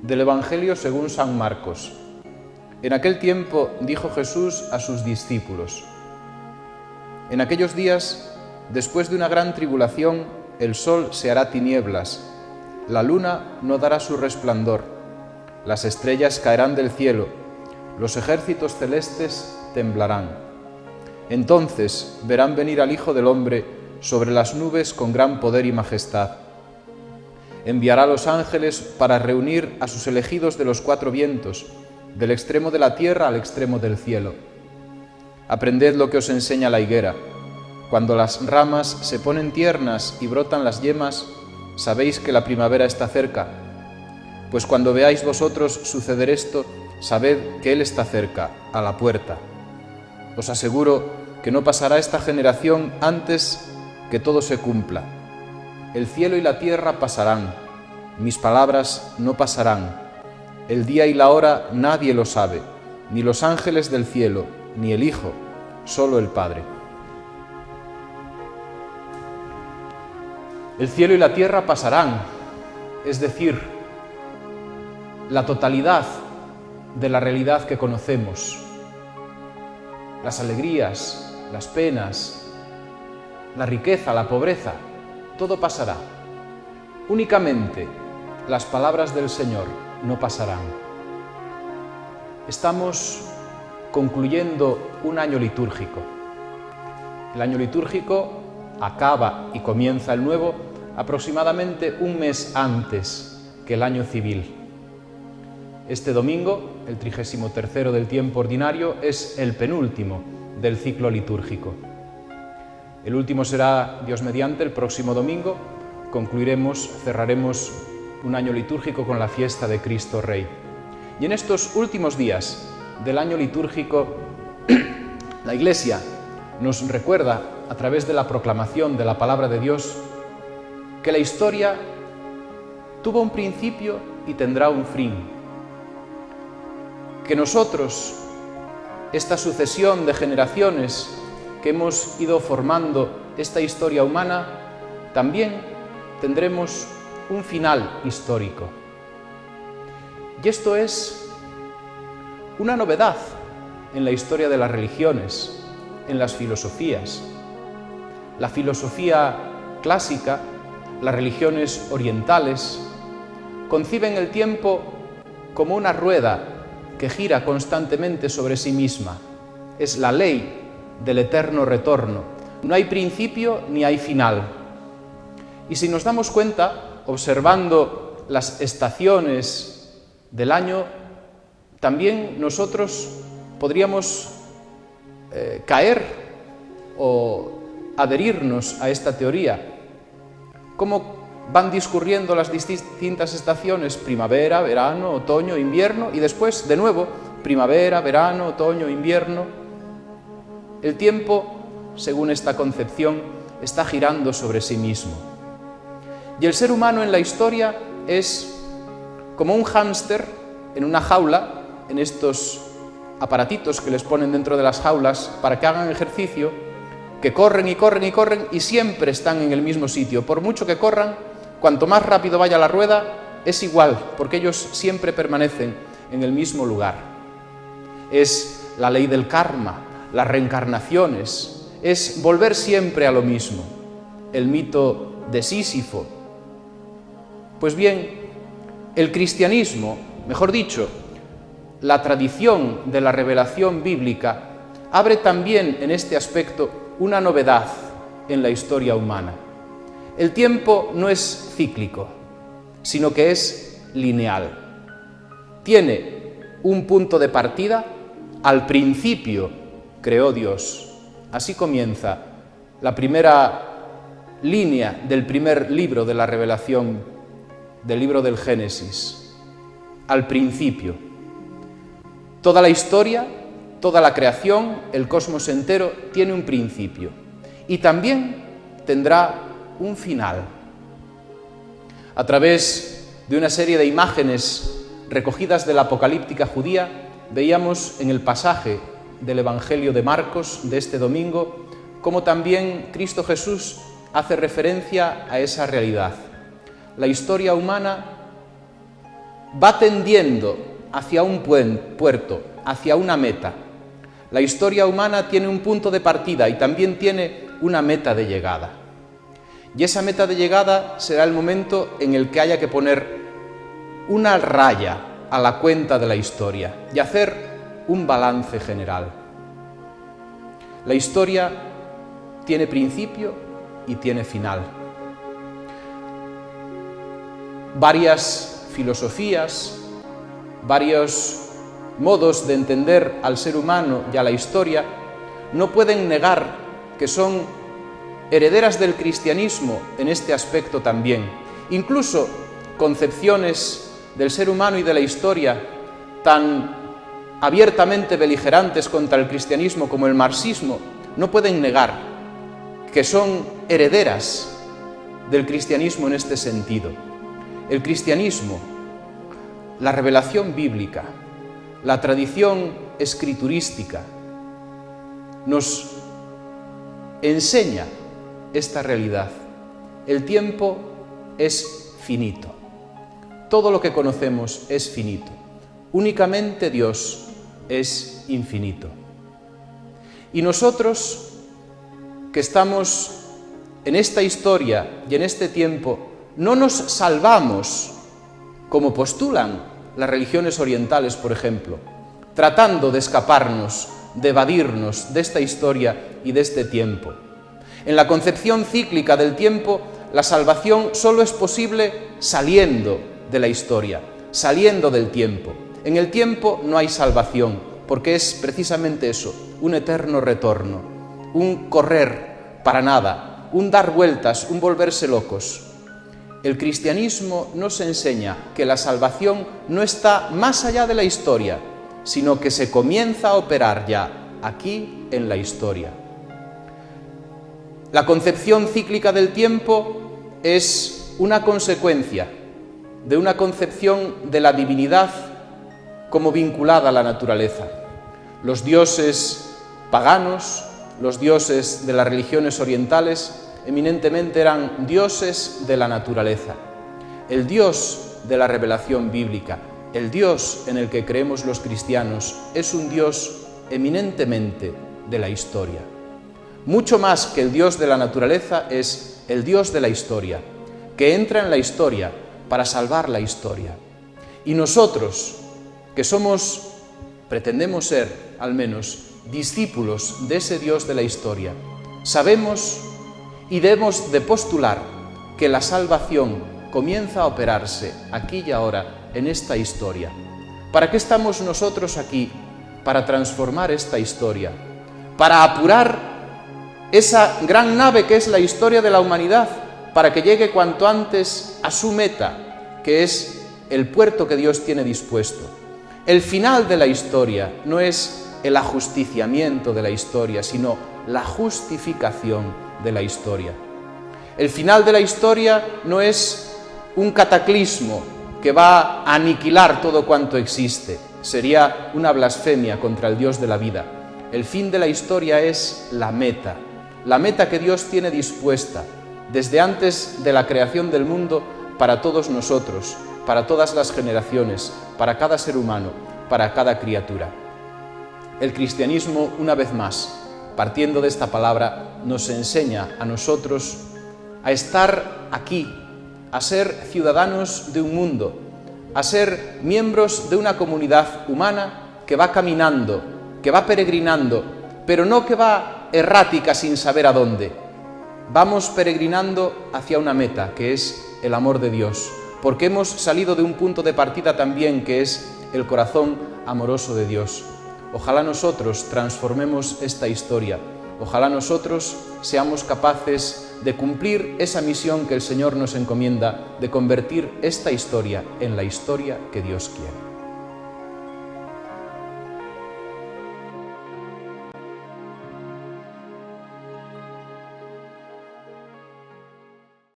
Del Evangelio según San Marcos. En aquel tiempo dijo Jesús a sus discípulos: En aquellos días, después de una gran tribulación, el sol se hará tinieblas, la luna no dará su resplandor, las estrellas caerán del cielo, los ejércitos celestes temblarán. Entonces verán venir al Hijo del Hombre sobre las nubes con gran poder y majestad. Enviará a los ángeles para reunir a sus elegidos de los cuatro vientos, del extremo de la tierra al extremo del cielo. Aprended lo que os enseña la higuera. Cuando las ramas se ponen tiernas y brotan las yemas, sabéis que la primavera está cerca. Pues cuando veáis vosotros suceder esto, sabed que Él está cerca, a la puerta. Os aseguro que no pasará esta generación antes que todo se cumpla. El cielo y la tierra pasarán, mis palabras no pasarán. El día y la hora nadie lo sabe, ni los ángeles del cielo, ni el Hijo, solo el Padre. El cielo y la tierra pasarán, es decir, la totalidad de la realidad que conocemos. Las alegrías, las penas, la riqueza, la pobreza, todo pasará. Únicamente las palabras del Señor no pasarán. Estamos concluyendo un año litúrgico. El año litúrgico acaba y comienza el nuevo aproximadamente un mes antes que el año civil. Este domingo, el 33º del tiempo ordinario, es el penúltimo del ciclo litúrgico. El último será, Dios mediante, el próximo domingo. Cerraremos un año litúrgico con la fiesta de Cristo Rey. Y en estos últimos días del año litúrgico, la Iglesia nos recuerda, a través de la proclamación de la palabra de Dios, que la historia tuvo un principio y tendrá un fin. Que nosotros, esta sucesión de generaciones que hemos ido formando esta historia humana, también tendremos un final histórico. Y esto es una novedad en la historia de las religiones, en las filosofías. La filosofía clásica, las religiones orientales, conciben el tiempo como una rueda que gira constantemente sobre sí misma. Es la ley del eterno retorno. No hay principio ni hay final. Y si nos damos cuenta, observando las estaciones del año, también nosotros podríamos caer o adherirnos a esta teoría. Cómo van discurriendo las distintas estaciones: primavera, verano, otoño, invierno, y después, de nuevo, primavera, verano, otoño, invierno. El tiempo, según esta concepción, está girando sobre sí mismo. Y el ser humano en la historia es como un hámster en una jaula, en estos aparatitos que les ponen dentro de las jaulas para que hagan ejercicio, que corren y corren y corren y siempre están en el mismo sitio. Por mucho que corran, cuanto más rápido vaya la rueda, es igual, porque ellos siempre permanecen en el mismo lugar. Es la ley del karma, las reencarnaciones, es volver siempre a lo mismo. El mito de Sísifo. Pues bien, el cristianismo, mejor dicho, la tradición de la revelación bíblica, abre también en este aspecto una novedad en la historia humana. El tiempo no es cíclico, sino que es lineal. Tiene un punto de partida. Al principio creó Dios. Así comienza la primera línea del primer libro de la revelación, del libro del Génesis. Al principio. Toda la historia, toda la creación, el cosmos entero, tiene un principio. Y también tendrá un final. A través de una serie de imágenes recogidas de la apocalíptica judía, veíamos en el pasaje del Evangelio de Marcos de este domingo cómo también Cristo Jesús hace referencia a esa realidad. La historia humana va tendiendo hacia un puerto, hacia una meta. La historia humana tiene un punto de partida y también tiene una meta de llegada. Y esa meta de llegada será el momento en el que haya que poner una raya a la cuenta de la historia y hacer un balance general. La historia tiene principio y tiene final. Varias filosofías, varios modos de entender al ser humano y a la historia no pueden negar que son herederas del cristianismo en este aspecto también. Incluso concepciones del ser humano y de la historia tan abiertamente beligerantes contra el cristianismo como el marxismo no pueden negar que son herederas del cristianismo en este sentido. El cristianismo, la revelación bíblica, la tradición escriturística nos enseña esta realidad. El tiempo es finito. Todo lo que conocemos es finito. Únicamente Dios es infinito. Y nosotros, que estamos en esta historia y en este tiempo, no nos salvamos, como postulan las religiones orientales, por ejemplo, tratando de escaparnos, de evadirnos de esta historia y de este tiempo. En la concepción cíclica del tiempo, la salvación solo es posible saliendo de la historia, saliendo del tiempo. En el tiempo no hay salvación, porque es precisamente eso, un eterno retorno, un correr para nada, un dar vueltas, un volverse locos. El cristianismo nos enseña que la salvación no está más allá de la historia, sino que se comienza a operar ya aquí en la historia. La concepción cíclica del tiempo es una consecuencia de una concepción de la divinidad como vinculada a la naturaleza. Los dioses paganos, los dioses de las religiones orientales, eminentemente eran dioses de la naturaleza. El Dios de la revelación bíblica, el Dios en el que creemos los cristianos, es un Dios eminentemente de la historia. Mucho más que el Dios de la naturaleza es el Dios de la historia, que entra en la historia para salvar la historia. Y nosotros, que pretendemos ser, al menos, discípulos de ese Dios de la historia, sabemos y debemos de postular que la salvación comienza a operarse aquí y ahora en esta historia. ¿Para qué estamos nosotros aquí? Para transformar esta historia, para apurar esa gran nave que es la historia de la humanidad, para que llegue cuanto antes a su meta, que es el puerto que Dios tiene dispuesto. El final de la historia no es el ajusticiamiento de la historia, sino la justificación de la historia. El final de la historia no es un cataclismo que va a aniquilar todo cuanto existe. Sería una blasfemia contra el Dios de la vida. El fin de la historia es la meta que Dios tiene dispuesta desde antes de la creación del mundo para todos nosotros, para todas las generaciones, para cada ser humano, para cada criatura. El cristianismo, una vez más, partiendo de esta palabra, nos enseña a nosotros a estar aquí, a ser ciudadanos de un mundo, a ser miembros de una comunidad humana que va caminando, que va peregrinando, pero no que va errática sin saber a dónde. Vamos peregrinando hacia una meta, que es el amor de Dios, porque hemos salido de un punto de partida también, que es el corazón amoroso de Dios. Ojalá nosotros transformemos esta historia, ojalá nosotros seamos capaces de cumplir esa misión que el Señor nos encomienda, de convertir esta historia en la historia que Dios quiere.